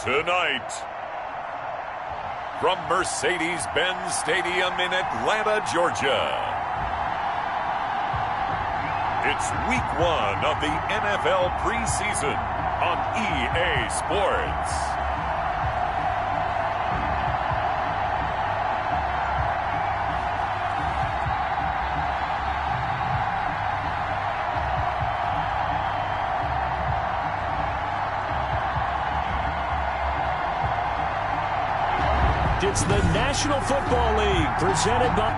Tonight, from Mercedes-Benz Stadium in Atlanta, Georgia, it's week 1 of the NFL preseason on EA Sports. It's the National Football League presented by...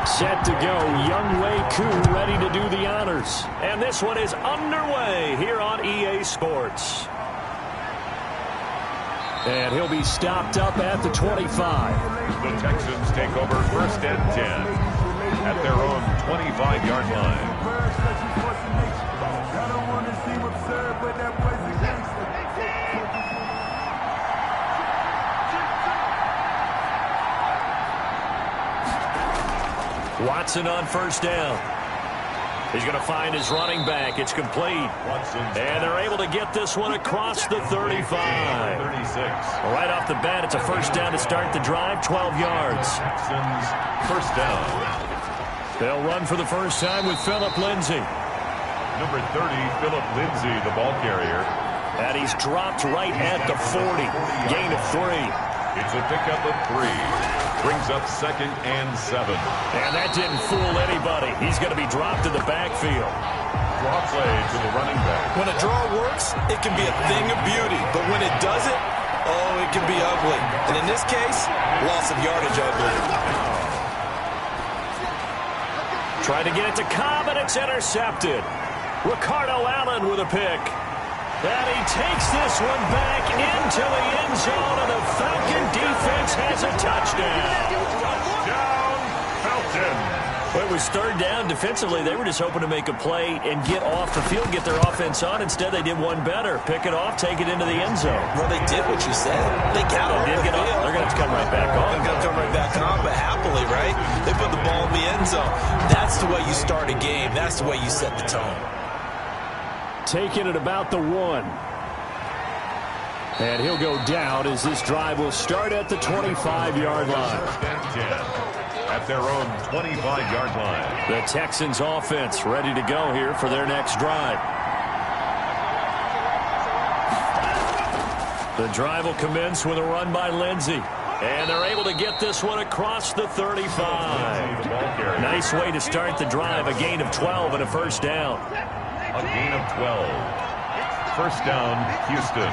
Set to go, Younghoe Koo ready to do the honors. And this one is underway here on EA Sports. And he'll be stopped up at the 25. The Texans take over 1st and 10 at their own 25-yard line. Watson on 1st down. He's going to find his running back. It's complete. And they're able to get this one across the 35. Right off the bat, it's a 1st down to start the drive, 12 yards. Texans 1st down. They'll run for the first time with Phillip Lindsay. Number 30, Phillip Lindsay, the ball carrier. And he's dropped right at the 40. Gain of 3. It's a pickup of 3. Brings up 2nd and 7. And that didn't fool anybody. He's going to be dropped in the backfield. Draw play to the running back. When a draw works, it can be a thing of beauty. But when it doesn't, oh, it can be ugly. And in this case, loss of yardage ugly. Trying to get it to Cobb, and it's intercepted. Ricardo Allen with a pick. And he takes this one back into the end zone, and the Falcon defense has a touchdown. Touchdown, Falcon. Well, it was 3rd down. Defensively, they were just hoping to make a play and get off the field, get their offense on. Instead, they did one better. Pick it off, take it into the end zone. Well, they did what you said. They got off the field. They're going to have to come right back on. They're going to come right back on, but happily, right? They put the ball in the end zone. That's the way you start a game. That's the way you set the tone. Taking it about the 1. And he'll go down as this drive will start at the 25-yard line. At their own 25-yard line. The Texans offense ready to go here for their next drive. The drive will commence with a run by Lindsay. And they're able to get this one across the 35. Nice way to start the drive. A gain of 12 and a 1st down. A gain of 12. 1st down, Houston.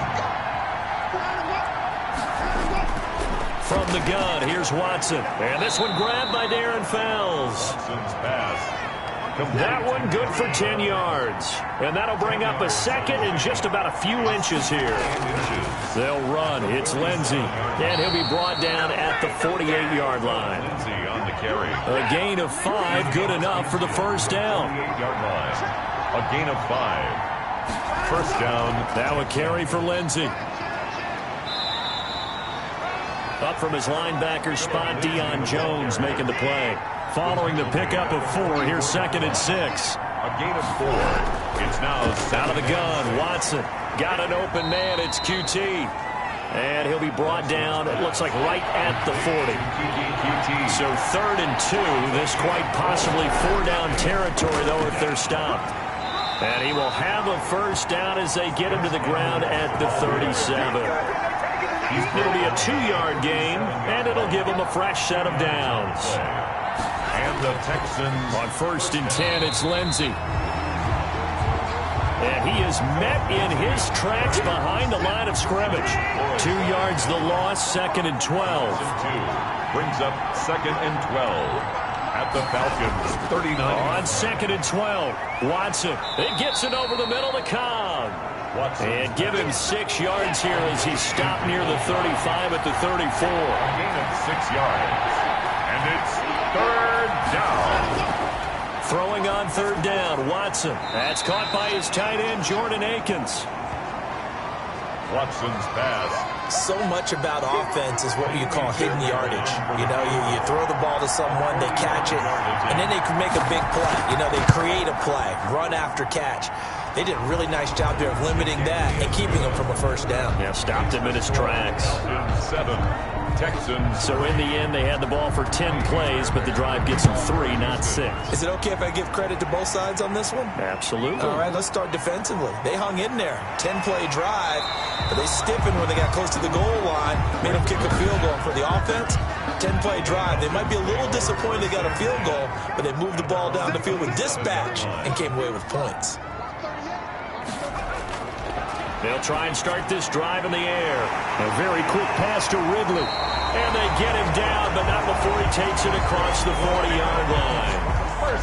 From the gun, here's Watson. And this one grabbed by Darren Fells. Watson's pass. That one good for 10 yards. And that'll bring up a 2nd and just about a few inches here. They'll run. It's Lindsay. And he'll be brought down at the 48-yard line. Lindsay on the carry. A gain of 5, good enough for the 1st down. 48-yard line. A gain of 5. 1st down. Now a carry for Lindsay. Up from his linebacker spot, Deion Jones making the play. Following the pickup of 4, here's 2nd and 6. A gain of 4. It's now out of the gun. Watson got an open man. It's QT. And he'll be brought down, it looks like, right at the 40. So 3rd and 2. This quite possibly 4-down territory, though, if they're stopped. And he will have a 1st down as they get him to the ground at the 37. It'll be a 2-yard gain, and it'll give him a fresh set of downs. And the Texans on 1st and 10, it's Lindsay. And he is met in his tracks behind the line of scrimmage. 2 yards the loss, 2nd and 12. Brings up 2nd and 12. At the Falcons, 39. On 2nd and 12, Watson. It gets it over the middle to Cobb. And give him 6 yards here as he's stopped near the 35 at the 34. A gain of 6 yards. And it's 3rd down. Throwing on 3rd down, Watson. That's caught by his tight end, Jordan Akins. Watson's pass. So much about offense is what you call hidden yardage. You know, you throw the ball to someone, they catch it, and then they can make a big play. You know, they create a play, run after catch. They did a really nice job there of limiting that and keeping him from a first down. Yeah, stopped him in his tracks. 7, Texans. So in the end, they had the ball for 10 plays, but the drive gets them 3, not 6. Is it okay if I give credit to both sides on this one? Absolutely. All right, let's start defensively. They hung in there. 10-play drive, but they stiffened when they got close to the goal line, made them kick a field goal. For the offense, 10-play drive. They might be a little disappointed they got a field goal, but they moved the ball down the field with dispatch and came away with points. They'll try and start this drive in the air. A very quick pass to Ridley. And they get him down, but not before he takes it across the 40-yard line.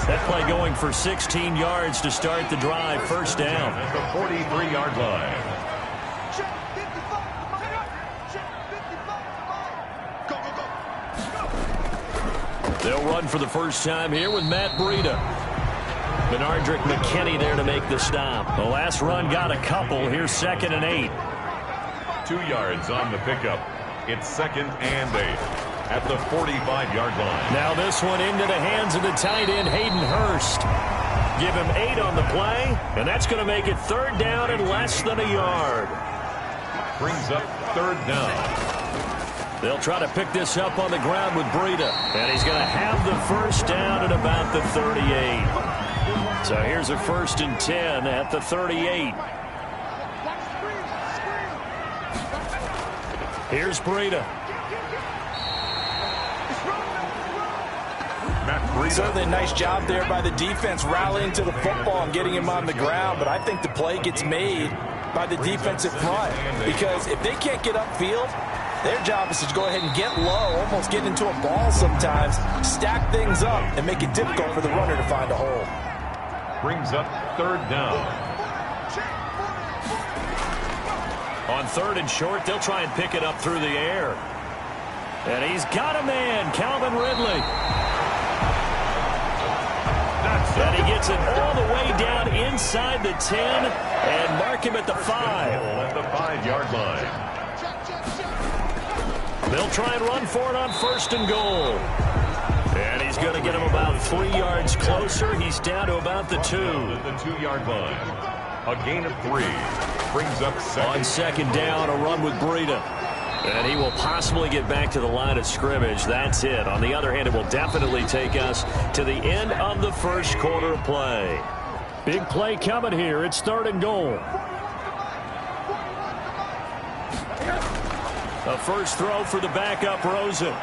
That play going for 16 yards to start the drive. First down. At the 43-yard line. They'll run for the first time here with Matt Breida. Benardrick McKinney there to make the stop. The last run got a couple. Here's 2nd and 8. 2 yards on the pickup. It's 2nd and 8 at the 45-yard line. Now this one into the hands of the tight end, Hayden Hurst. Give him 8 on the play, and that's going to make it 3rd down and less than a yard. Brings up 3rd down. They'll try to pick this up on the ground with Breida, and he's going to have the first down at about the 38. So here's a 1st and 10 at the 38. Here's Breida. Certainly a nice job there by the defense rallying to the football and getting him on the ground, but I think the play gets made by the defensive front because if they can't get upfield, their job is to go ahead and get low, almost get into a ball sometimes, stack things up, and make it difficult for the runner to find a hole. Brings up 3rd down. On 3rd and short, they'll try and pick it up through the air. And he's got a man, Calvin Ridley. And he gets it all the way down inside the 10 and mark him at the 5. At the 5-yard line. They'll try and run for it on 1st and goal. And he's going to get him about 3 yards closer. He's down to about the 2. At the 2-yard line. A gain of 3. Brings up 2nd. On 2nd down, a run with Breida. And he will possibly get back to the line of scrimmage. That's it. On the other hand, it will definitely take us to the end of the first quarter of play. Big play coming here. It's 3rd and goal. A first throw for the backup Rosen.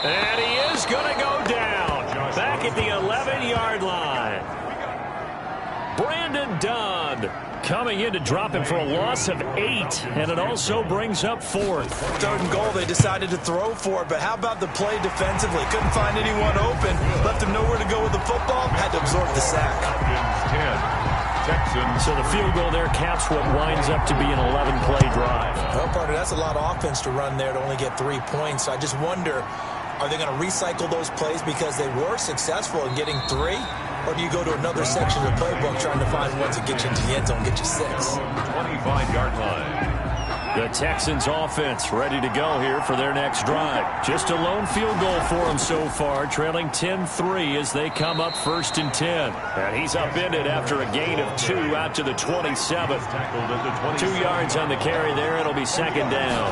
And he is going to go down. Back at the 11-yard line. Brandon Dunn coming in to drop him for a loss of 8. And it also brings up 4th. 3rd and goal, they decided to throw for it. But how about the play defensively? Couldn't find anyone open. Left him nowhere to go with the football. Had to absorb the sack. 10. Texans. So the field goal there caps what winds up to be an 11-play drive. Well, partner, that's a lot of offense to run there to only get 3 points. So I just wonder, are they going to recycle those plays because they were successful in getting 3? Or do you go to another section of the playbook trying to find ones that get you into the end zone, get you 6? 25-yard line. The Texans offense ready to go here for their next drive. Just a lone field goal for them so far, trailing 10-3 as they come up 1st and 10. And he's upended after a gain of 2 out to the 27. 2 yards on the carry there. It'll be 2nd down.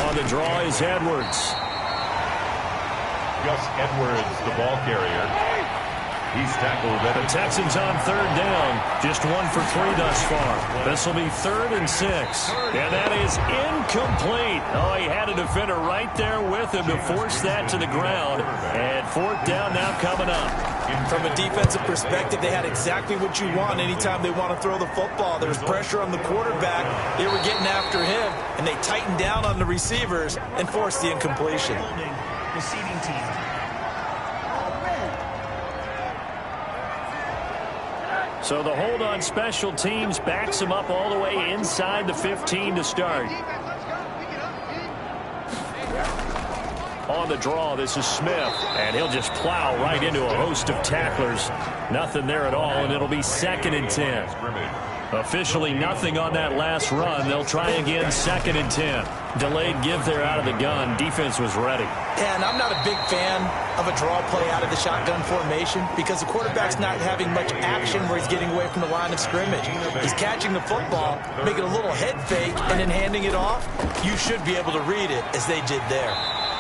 On the draw is Edwards. Gus Edwards, the ball carrier. He's tackled at the Texans on 3rd down. Just 1 for 3 thus far. This will be 3rd and 6. And that is incomplete. Oh, he had a defender right there with him to force that to the ground. And 4th down now coming up. From a defensive perspective, they had exactly what you want anytime they want to throw the football. There was pressure on the quarterback. They were getting after him, and they tightened down on the receivers and forced the incompletion. Receiving team. So the hold on special teams backs him up all the way inside the 15 to start. On the draw, this is Smith, and he'll just plow right into a host of tacklers. Nothing there at all, and it'll be 2nd and 10. Officially nothing on that last run. They'll try again, 2nd and 10. Delayed give there out of the gun. Defense was ready. Yeah, and I'm not a big fan of a draw play out of the shotgun formation because the quarterback's not having much action where he's getting away from the line of scrimmage. He's catching the football, making a little head fake, and then handing it off. You should be able to read it as they did there.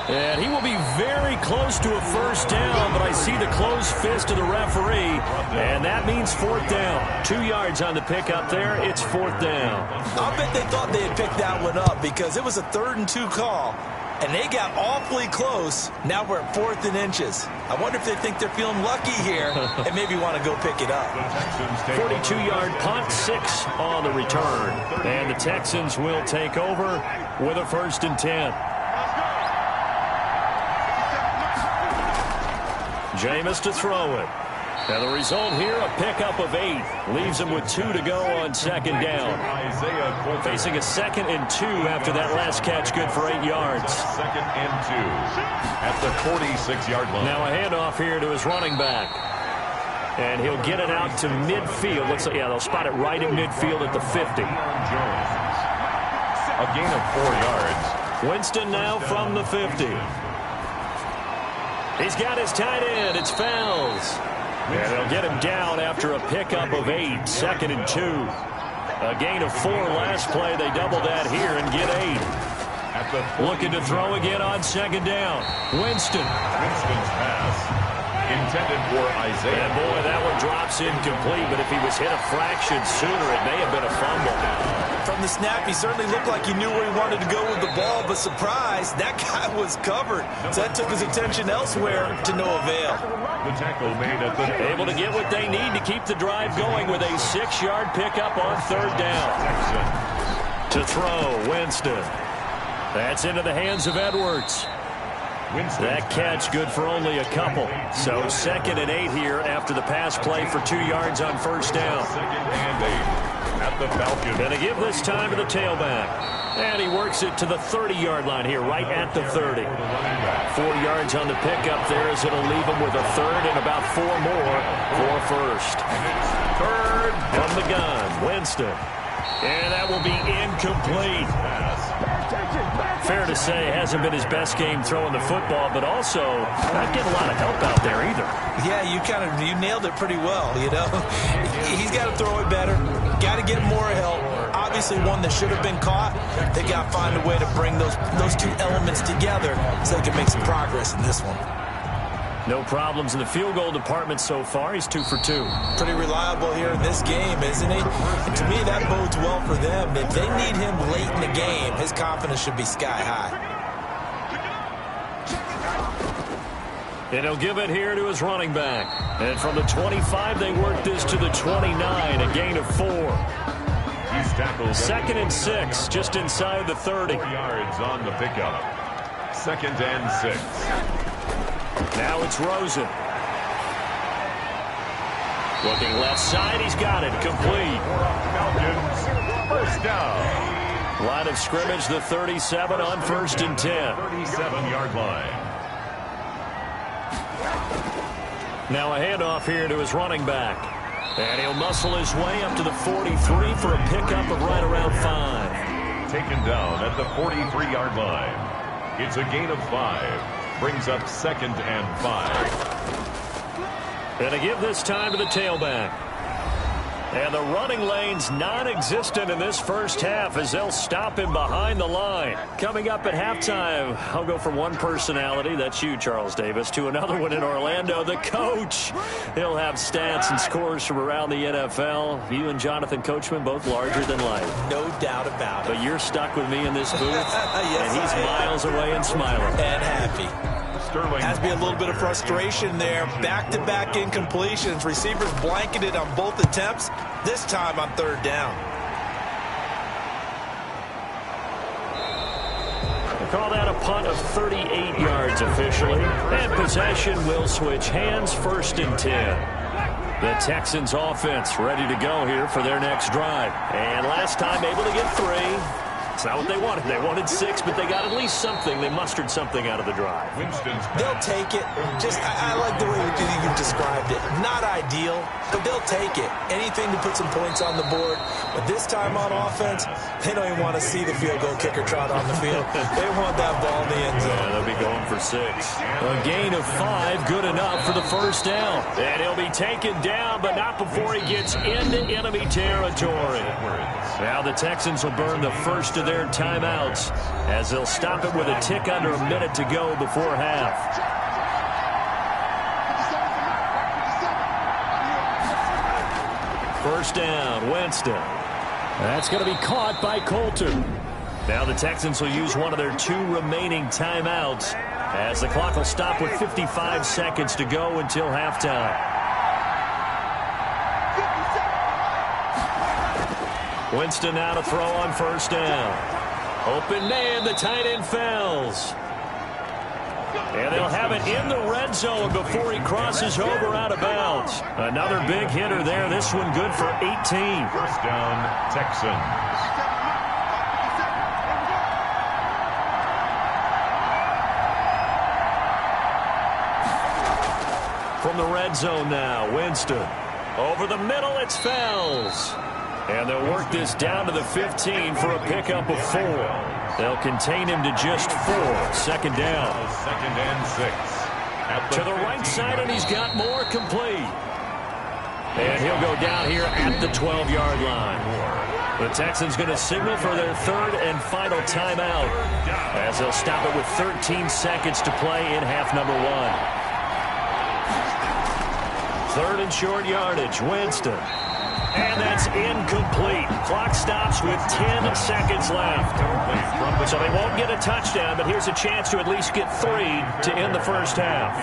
And he will be very close to a first down, but I see the closed fist of the referee, and that means 4th down. 2 yards on the pickup there. It's 4th down. I'll bet they thought they had picked that one up because it was a 3rd and 2 call, and they got awfully close. Now we're at 4th and inches. I wonder if they think they're feeling lucky here and maybe want to go pick it up. 42-yard punt, 6 on the return. And the Texans will take over with a 1st and 10. Jameis to throw it. And the result here, a pickup of 8. Leaves him with 2 to go on 2nd down. Facing a 2nd and 2 after that last catch, good for 8 yards. 2nd and 2 at the 46-yard line. Now a handoff here to his running back. And he'll get it out to midfield. Looks like, yeah, they'll spot it right in midfield at the 50. A gain of 4 yards. Winston now from the 50. He's got his tight end. It's Fells. And they'll get him down after a pickup of 8. 2nd and 2. A gain of 4 last play. They double that here and get 8. Looking to throw again on 2nd down. Winston's pass intended for Isaiah. And boy, that one drops incomplete, but if he was hit a fraction sooner, it may have been a fumble. From the snap, he certainly looked like he knew where he wanted to go with the ball, but surprise, that guy was covered. So that took his attention elsewhere to no avail. The tackle made at the able to get what they need to keep the drive going with a 6-yard pickup on 3rd down. To throw, Winston. That's into the hands of Edwards. That catch good for only a couple. So 2nd and 8 here after the pass play for 2 yards on 1st down. 2nd and 8 at the Falcons. Going to give this time to the tailback. And he works it to the 30-yard line here, right at the 30. 4 yards on the pickup there as it'll leave him with a 3rd and about 4 more for 1st. 3rd from the gun, Winston. And that will be incomplete. Fair to say, hasn't been his best game throwing the football, but also not getting a lot of help out there either. Yeah, you nailed it pretty well, you know. He's got to throw it better. Got to get more help. Obviously one that should have been caught. They got to find a way to bring those 2 elements together so they can make some progress in this one. No problems in the field goal department so far. He's 2 for 2. Pretty reliable here in this game, isn't he? And to me, that bodes well for them. If they need him late in the game, his confidence should be sky high. And he'll give it here to his running back. And from the 25, they work this to the 29, a gain of 4. He's tackled. 2nd and 6, just inside the 30. 4 yards on the pickup. 2nd and 6. Now it's Rosen. Looking left side, he's got it, complete. Falcons, 1st down. Line of scrimmage, the 37 on 1st and 10. 37-yard line. Now a handoff here to his running back. And he'll muscle his way up to the 43 for a pickup of right around 5. Taken down at the 43-yard line. It's a gain of 5. Brings up 2nd and 5. And to give this time to the tailback. And the running lane's non-existent in this first half as they'll stop him behind the line. Coming up at halftime, I'll go from one personality, that's you, Charles Davis, to another one in Orlando, the coach. He'll have stats and scores from around the NFL. You and Jonathan Coachman, both larger than life. No doubt about it. But you're stuck with me in this booth, yes, and he's miles away and smiling. And happy. Sterling. Has to be a little bit of frustration there. Back-to-back incompletions. Receivers blanketed on both attempts. This time on 3rd down. We'll call that a punt of 38 yards officially. And possession will switch hands, 1st and 10. The Texans offense ready to go here for their next drive. And last time able to get 3. It's not what they wanted. They wanted 6, but they got at least something. They mustered something out of the drive. They'll take it. I like the way you described it. Not ideal, but they'll take it. Anything to put some points on the board. But this time on offense, they don't even want to see the field goal kicker trot on the field. They want that ball in the end zone. Yeah, they'll be going for 6. A gain of 5, good enough for the first down. And he'll be taken down, but not before he gets into enemy territory. Now the Texans will burn the first of their timeouts as they'll stop it with a tick under a minute to go before half. First down, Winston. That's going to be caught by Coulter. Now the Texans will use one of their 2 remaining timeouts as the clock will stop with 55 seconds to go until halftime. Winston now to throw on first down. Open man, the tight end falls. And they'll have it in the red zone before he crosses over out of bounds. Another big hitter there. This one good for 18. First down, Texans. From the red zone now, Winston. Over the middle, it's Fells. And they'll work this down to the 15 for a pickup of 4. They'll contain him to just 4. Second down. Second and 6. To the right side, and he's got more complete. And he'll go down here at the 12-yard line. The Texans going to signal for their 3rd and final timeout as they'll stop it with 13 seconds to play in half number 1. 3rd and short yardage, Winston. And that's incomplete. Clock stops with 10 seconds left. So they won't get a touchdown, but here's a chance to at least get 3 to end the first half.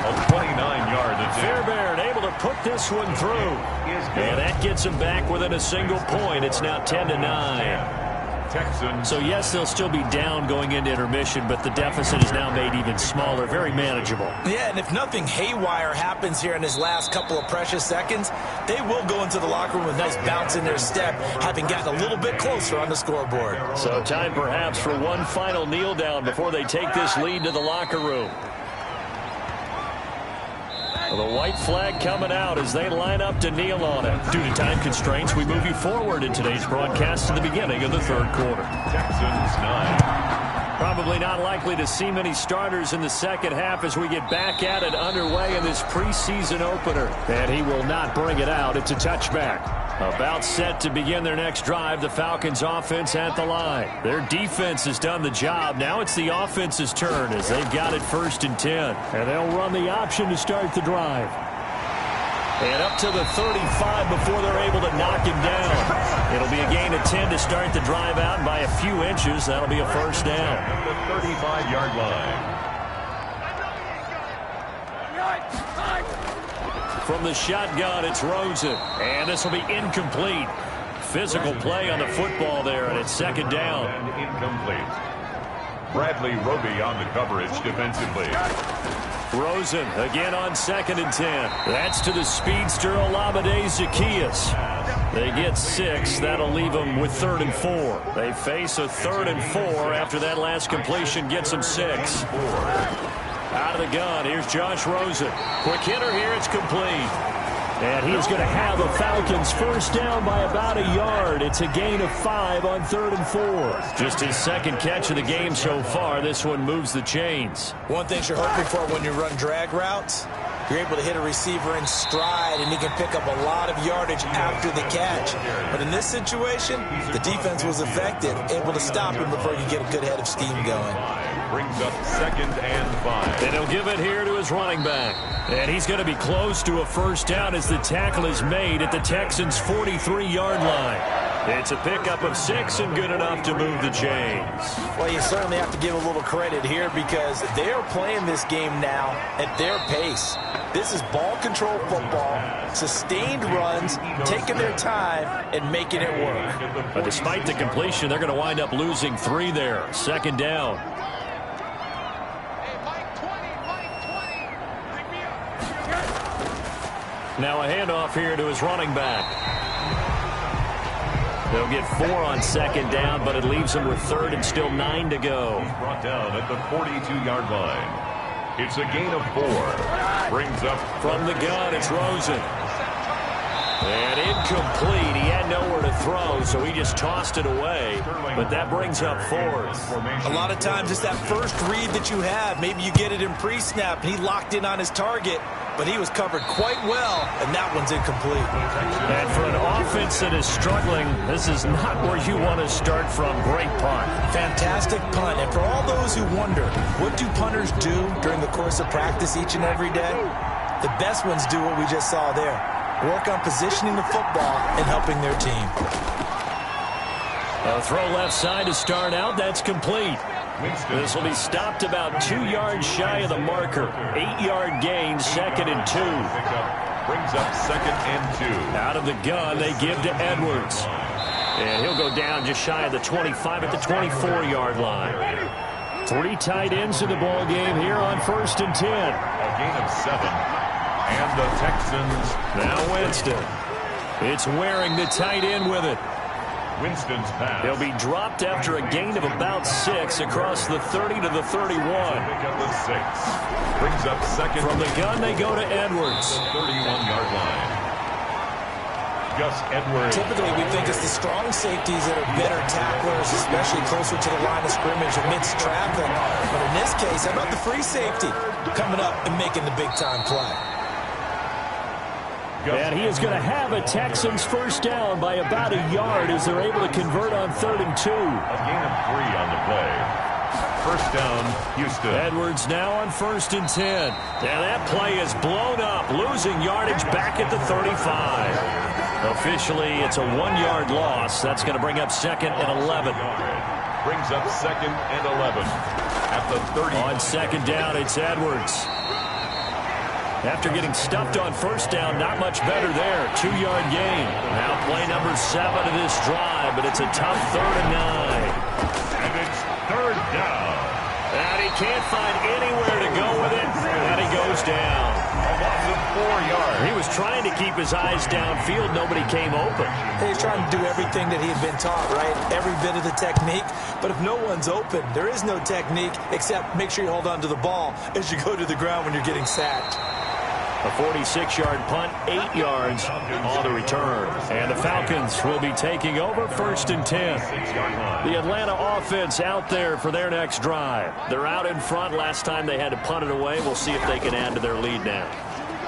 A 29-yard attempt. Fairbairn able to put this one through. And that gets them back within a single point. It's now 10-9. Texans. So, yes, they'll still be down going into intermission, but the deficit is now made even smaller, very manageable. Yeah, and if nothing haywire happens here in his last couple of precious seconds, they will go into the locker room with a nice bounce in their step, having gotten a little bit closer on the scoreboard. So time perhaps for one final kneel down before they take this lead to the locker room. The white flag coming out as they line up to kneel on it. Due to time constraints, we move you forward in today's broadcast to the beginning of the 3rd quarter. Texans 9. Probably not likely to see many starters in the second half as we get back at it underway in this preseason opener. And he will not bring it out. It's a touchback. About set to begin their next drive, the Falcons offense at the line. Their defense has done the job. Now it's the offense's turn as they've got it 1st and 10. And they'll run the option to start the drive. And up to the 35 before they're able to knock him down. It'll be a gain of 10 to start the drive out, and by a few inches, that'll be a first down. At the 35-yard line. From the shotgun, it's Rosen. And this will be incomplete. Physical play on the football there, and it's second down. And incomplete. Bradley Roby on the coverage defensively. Rosen again on 2nd and 10. That's to the speedster Olamide Zaccheaus. They get 6. That'll leave them with 3rd and 4. They face a 3rd and 4 after that last completion gets them 6. Out of the gun, here's Josh Rosen. Quick hitter here, it's complete. And he's going to have a Falcons first down by about a yard. It's a gain of 5 on 3rd and 4. Just his 2nd catch of the game so far. This one moves the chains. One thing you're hoping for when you run drag routes, you're able to hit a receiver in stride, and he can pick up a lot of yardage after the catch. But in this situation, the defense was effective, able to stop him before he could get a good head of steam going. Brings up 2nd and 5. And he'll give it here to his running back. And he's going to be close to a first down as the tackle is made at the Texans' 43-yard line. It's a pickup of 6 and good enough to move the chains. Well, you certainly have to give a little credit here because they are playing this game now at their pace. This is ball control football, sustained runs, taking their time, and making it work. But despite the completion, they're going to wind up losing 3 there. Second down. Now a handoff here to his running back. They'll get 4 on second down, but it leaves them with third and still 9 to go. He's brought down at the 42-yard line. It's a gain of 4. Brings up from the gun, it's Rosen. And incomplete. He had nowhere to throw, so he just tossed it away. But that brings up 4th. A lot of times it's that first read that you have. Maybe you get it in pre-snap, and he locked in on his target, but he was covered quite well, and that one's incomplete. And for an offense that is struggling, this is not where you want to start from. Great punt. Fantastic punt. And for all those who wonder, what do punters do during the course of practice each and every day? The best ones do what we just saw there. Work on positioning the football and helping their team. A throw left side to start out. That's complete. This will be stopped about 2 yards shy of the marker. 8-yard gain, 2nd and 2. Brings up 2nd and 2. Out of the gun, they give to Edwards. And he'll go down just shy of the 25 at the 24-yard line. 3 tight ends in the ball game here on 1st and 10. A gain of 7. And the Texans. Now Winston. It's Waring, the tight end, with it. Winston's pass. He'll be dropped after a gain of about 6 across the 30 to the 31. Pick up the 6. Brings up 2nd. From the gun, they go to Edwards. 31-yard line. Gus Edwards. Typically, we think it's the strong safeties that are better tacklers, especially closer to the line of scrimmage amidst traffic. But in this case, how about the free safety coming up and making the big-time play? And he is going to have a Texans first down by about a yard as they're able to convert on 3rd and 2. A gain of 3 on the play. First down, Houston. Edwards now on 1st and 10. And that play is blown up, losing yardage back at the 35. Officially, it's a 1-yard loss. That's going to bring up 2nd and 11. Brings up 2nd and 11 at the 30. On 2nd down, it's Edwards. After getting stuffed on 1st down, not much better there. 2-yard gain. Now play number 7 of this drive, but it's a tough 3rd and 9. And it's 3rd down. And he can't find anywhere to go with it, and he goes down. A loss of 4 yards. He was trying to keep his eyes downfield. Nobody came open. He's trying to do everything that he had been taught, right? Every bit of the technique. But if no one's open, there is no technique except make sure you hold on to the ball as you go to the ground when you're getting sacked. A 46-yard punt, 8 yards on the return. And the Falcons will be taking over 1st and 10. The Atlanta offense out there for their next drive. They're out in front. Last time they had to punt it away. We'll see if they can add to their lead now.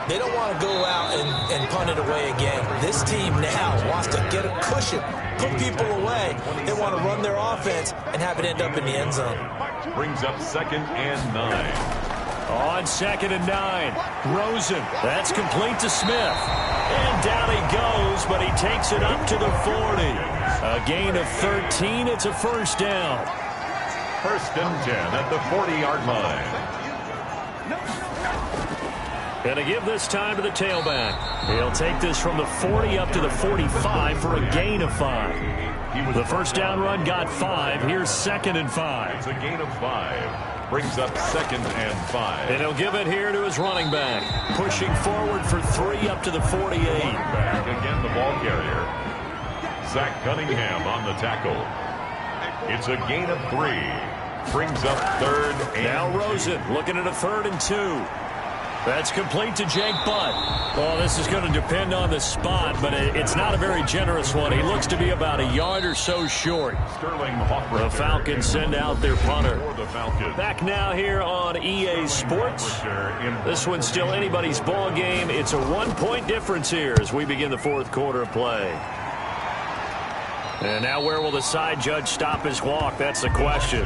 They don't want to go out and punt it away again. This team now wants to get a cushion, put people away. They want to run their offense and have it end up in the end zone. Brings up 2nd and 9. On 2nd and 9, Rosen. That's complete to Smith. And down he goes, but he takes it up to the 40. A gain of 13. It's a first down. 1st and 10 at the 40-yard line. Going to give this time to the tailback. He'll take this from the 40 up to the 45 for a gain of 5. The first down run got 5. Here's 2nd and 5. It's a gain of 5. Brings up 2nd and 5. And he'll give it here to his running back. Pushing forward for 3 up to the 48. Back again, the ball carrier. Zach Cunningham on the tackle. It's a gain of 3. Brings up 3rd and now Rosen looking at a 3rd and 2. That's complete to Jake Butt. Well, this is going to depend on the spot, but it's not a very generous one. He looks to be about a yard or so short. The Falcons send out their punter. Back now here on EA Sports. This one's still anybody's ball game. It's a 1-point difference here as we begin the 4th quarter of play. And now where will the side judge stop his walk? That's the question.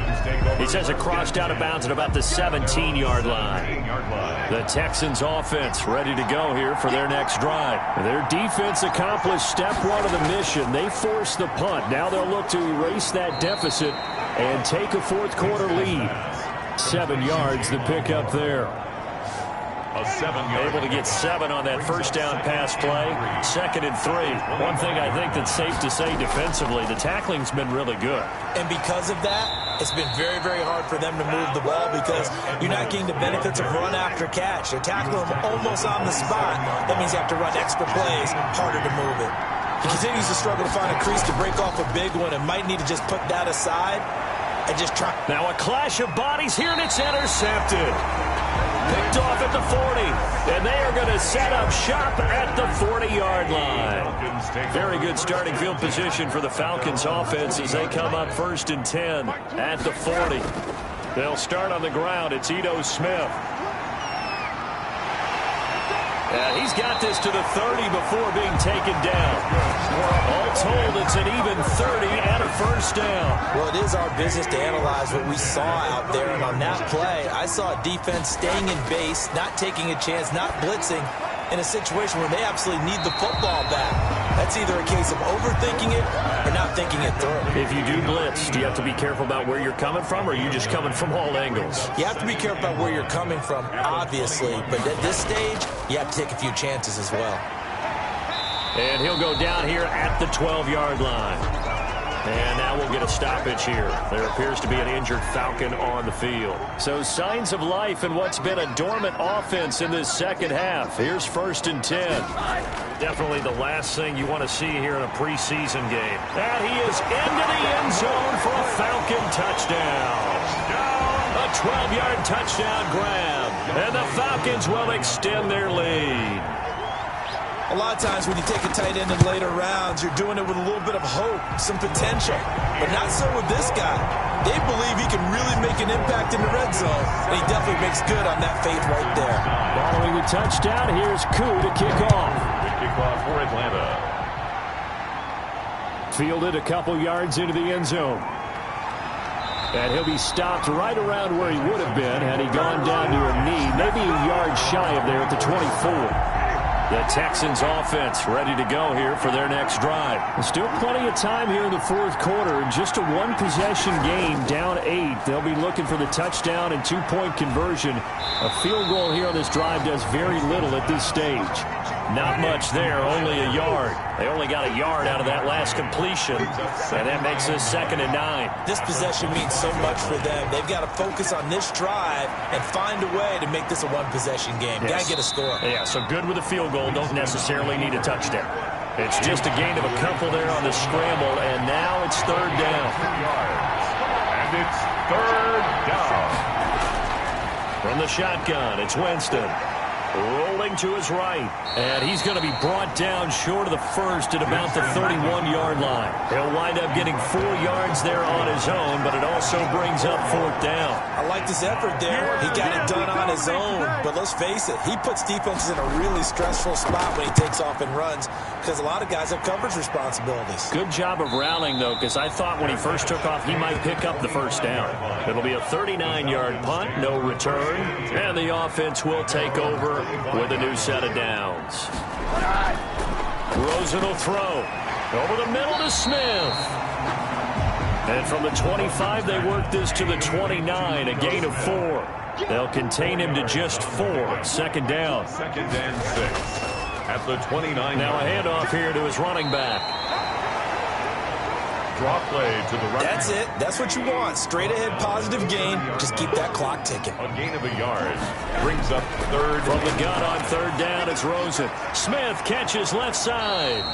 He says it crossed out of bounds at about the 17-yard line. The Texans offense ready to go here for their next drive. Their defense accomplished step 1 of the mission. They forced the punt. Now they'll look to erase that deficit and take a 4th quarter lead. 7 yards the pick up there. Able to get 7 on that first down pass play. 2nd and 3. One thing I think that's safe to say defensively, the tackling's been really good. And because of that, it's been very, very hard for them to move the ball because you're not getting the benefits of run after catch. They're tackling them almost on the spot. That means you have to run extra plays, harder to move it. He continues to struggle to find a crease to break off a big one and might need to just put that aside and just try. Now a clash of bodies here, and it's intercepted. Picked off at the 40, and they are going to set up shop at the 40-yard line. Very good starting field position for the Falcons offense as they come up 1st and 10 at the 40. They'll start on the ground. It's Ito Smith. And he's got this to the 30 before being taken down. All told, it's an even 30 and a first down. Well, it is our business to analyze what we saw out there. And on that play, I saw a defense staying in base, not taking a chance, not blitzing, in a situation where they absolutely need the football back. That's either a case of overthinking it or not thinking it through. If you do blitz, do you have to be careful about where you're coming from, or are you just coming from all angles? You have to be careful about where you're coming from, obviously. But at this stage, you have to take a few chances as well. And he'll go down here at the 12-yard line. And now we'll get a stoppage here. There appears to be an injured Falcon on the field. So signs of life in what's been a dormant offense in this second half. Here's 1st and 10. Definitely the last thing you want to see here in a preseason game. And he is into the end zone for a Falcon touchdown. A 12-yard touchdown grab. And the Falcons will extend their lead. A lot of times when you take a tight end in later rounds, you're doing it with a little bit of hope, some potential. But not so with this guy. They believe he can really make an impact in the red zone, and he definitely makes good on that faith right there. Following the touchdown, here's Koo to kick off. The kickoff for Atlanta. Fielded a couple yards into the end zone. And he'll be stopped right around where he would have been had he gone down to a knee, maybe a yard shy of there at the 24. The Texans offense ready to go here for their next drive. Still plenty of time here in the 4th quarter. Just a one-possession game, down 8. They'll be looking for the touchdown and 2-point conversion. A field goal here on this drive does very little at this stage. Not much there, only a yard. They only got a yard out of that last completion, and that makes this 2nd and 9. This possession means so much for them. They've got to focus on this drive and find a way to make this a one-possession game. Yes. Got to get a score. Yeah, so good with a field goal. Don't necessarily need a touchdown. It's just a gain of a couple there on the scramble, and now it's 3rd down. And it's 3rd down. From the shotgun, it's Winston. Rolling to his right. And he's going to be brought down short of the first at about the 31-yard line. He'll wind up getting 4 yards there on his own, but it also brings up 4th down. I like this effort there. He got it done on his own. But let's face it, he puts defenses in a really stressful spot when he takes off and runs because a lot of guys have coverage responsibilities. Good job of rallying, though, because I thought when he first took off, he might pick up the first down. It'll be a 39-yard punt, no return, and the offense will take over with a new set of downs. Rosen will throw. Over the middle to Smith. And from the 25, they work this to the 29, a gain of 4. They'll contain him to just 4. 2nd down. 2nd and 6. At the 29. Now a handoff here to his running back. Draw play to the right. That's it. That's what you want. Straight ahead, positive gain. Just keep that clock ticking. A gain of a yard. Brings up 3rd. From the gun on 3rd down, it's Rosen. Smith catches left side.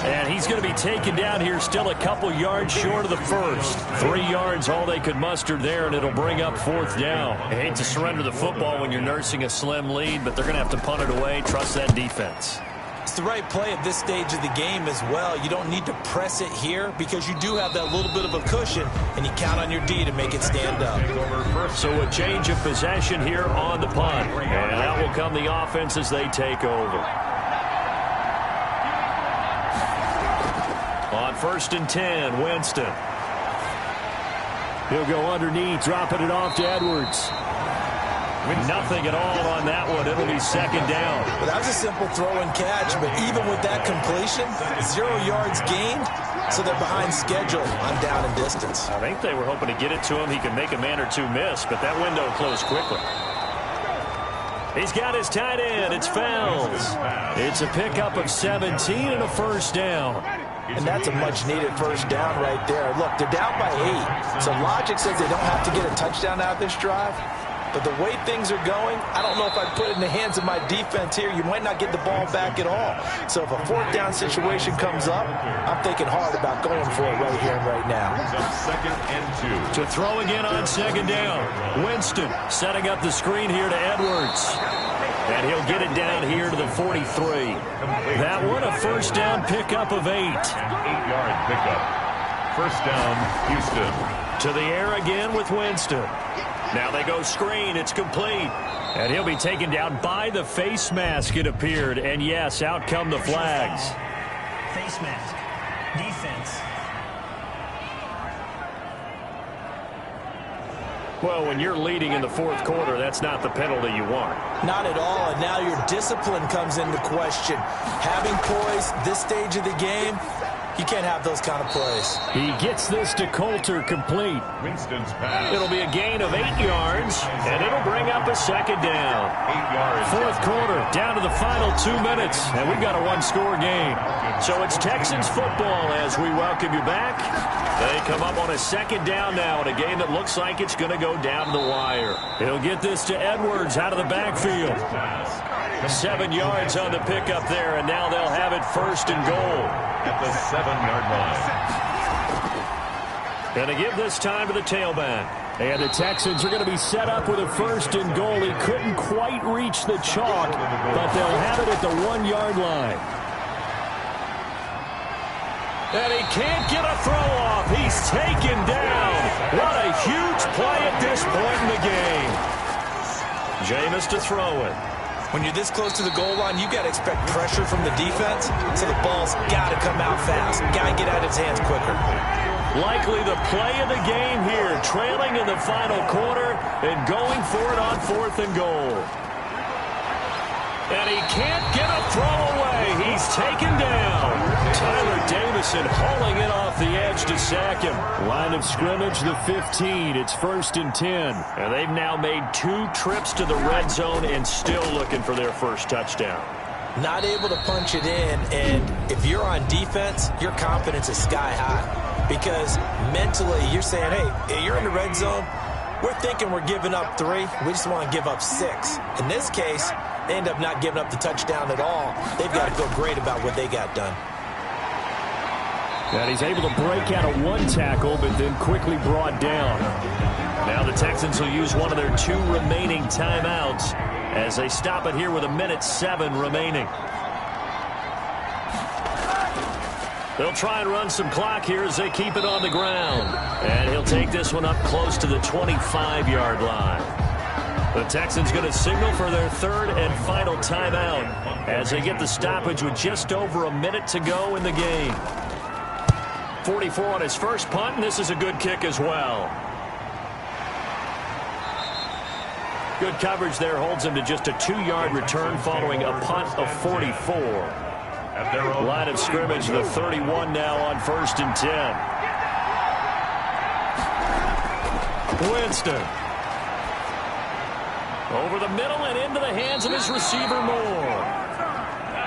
And he's going to be taken down here still a couple yards short of the first. 3 yards, all they could muster there, and it'll bring up 4th down. I hate to surrender the football when you're nursing a slim lead, but they're going to have to punt it away. Trust that defense. It's the right play at this stage of the game as well. You don't need to press it here because you do have that little bit of a cushion, and you count on your D to make it stand up. So a change of possession here on the punt. And out will come the offense as they take over. On 1st and 10, Winston. He'll go underneath, dropping it off to Edwards. Nothing at all on that one. It'll be 2nd down. Well, that was a simple throw and catch, but even with that completion, 0 yards gained, so they're behind schedule on down and distance. I think they were hoping to get it to him. He could make a man or two miss, but that window closed quickly. He's got his tight end. It's Fells. It's a pickup of 17 and a 1st down. And that's a much-needed 1st down right there. Look, they're down by 8, so logic says they don't have to get a touchdown out of this drive. But the way things are going, I don't know if I'd put it in the hands of my defense here. You might not get the ball back at all. So if a fourth down situation comes up, I'm thinking hard about going for it right here and right now. Second and 2. To throw again on second down. Winston setting up the screen here to Edwards. And he'll get it down here to the 43. That one a first down pickup of 8. 8-yard pickup. First down, Houston. To the air again with Winston. Now they go screen. It's complete. And he'll be taken down by the face mask, it appeared. And yes, out come the flags. Face mask. Defense. Well, when you're leading in the fourth quarter, that's not the penalty you want. Not at all, and now your discipline comes into question. Having poise this stage of the game, you can't have those kind of plays. He gets this to Coulter complete. Winston's pass. It'll be a gain of 8 yards, and it'll bring up a second down. 8 yards. Fourth quarter, down to the final 2 minutes, and we've got a one-score game. So it's Texans football as we welcome you back. They come up on a second down now in a game that looks like it's going to go down to the wire. He'll get this to Edwards out of the backfield. 7 yards on the pickup there, and now they'll have it first and goal. At the 7-yard line. And to give this time to the tailback. And the Texans are going to be set up with a first and goal. He couldn't quite reach the chalk, but they'll have it at the 1-yard line. And he can't get a throw off. He's taken down. What a huge play at this point in the game. Jameis to throw it. When you're this close to the goal line, you got to expect pressure from the defense, so the ball's got to come out fast. Got to get out of his hands quicker. Likely the play of the game here, trailing in the final quarter and going for it on fourth and goal. And he can't get a throw away. He's taken down. Tyler Davison hauling it off the edge to sack him. Line of scrimmage, the 15. It's first and 10. And they've now made 2 trips to the red zone and still looking for their first touchdown. Not able to punch it in, and if you're on defense, your confidence is sky high. Because mentally, you're saying, hey, you're in the red zone. We're thinking we're giving up 3. We just want to give up 6. In this case, they end up not giving up the touchdown at all. They've got to feel great about what they got done. And he's able to break out of 1 tackle, but then quickly brought down. Now the Texans will use one of their 2 remaining timeouts as they stop it here with 1:07 remaining. They'll try and run some clock here as they keep it on the ground. And he'll take this one up close to the 25-yard line. The Texans going to signal for their 3rd and final timeout as they get the stoppage with just over a minute to go in the game. 44 on his first punt, and this is a good kick as well. Good coverage there holds him to just a 2-yard return following a punt of 44. At their own line of scrimmage, the 31 now on first and 10. Winston. Over the middle and into the hands of his receiver Moore.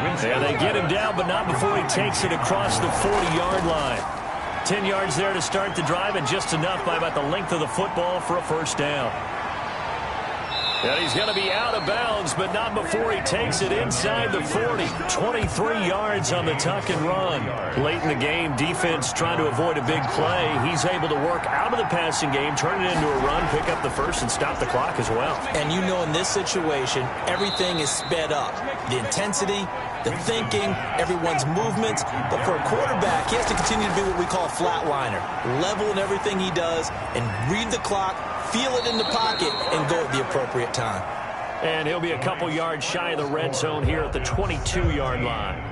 And they get him down, but not before he takes it across the 40-yard line. 10 yards there to start the drive, and just enough by about the length of the football for a first down. And he's going to be out of bounds, but not before he takes it inside the 40. 23 yards on the tuck and run. Late in the game, defense trying to avoid a big play. He's able to work out of the passing game, turn it into a run, pick up the first, and stop the clock as well. And you know in this situation, everything is sped up. The intensity, the thinking, everyone's movements. But for a quarterback, he has to continue to be what we call a flatliner. Level in everything he does and read the clock, feel it in the pocket, and go at the appropriate time. And he'll be a couple yards shy of the red zone here at the 22-yard line.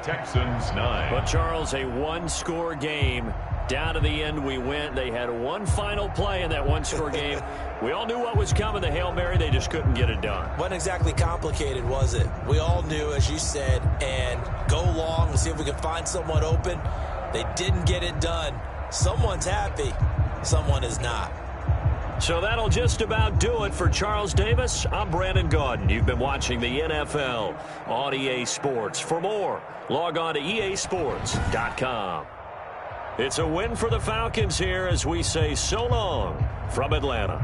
Texans 9. But, Charles, a one-score game. Down to the end we went. They had one final play in that one-score game. We all knew what was coming, the Hail Mary. They just couldn't get it done. Wasn't exactly complicated, was it? We all knew, as you said, and go long and see if we can find someone open. They didn't get it done. Someone's happy. Someone is not. So that'll just about do it for Charles Davis. I'm Brandon Gaudin. You've been watching the NFL on EA Sports. For more, log on to easports.com. It's a win for the Falcons here as we say so long from Atlanta.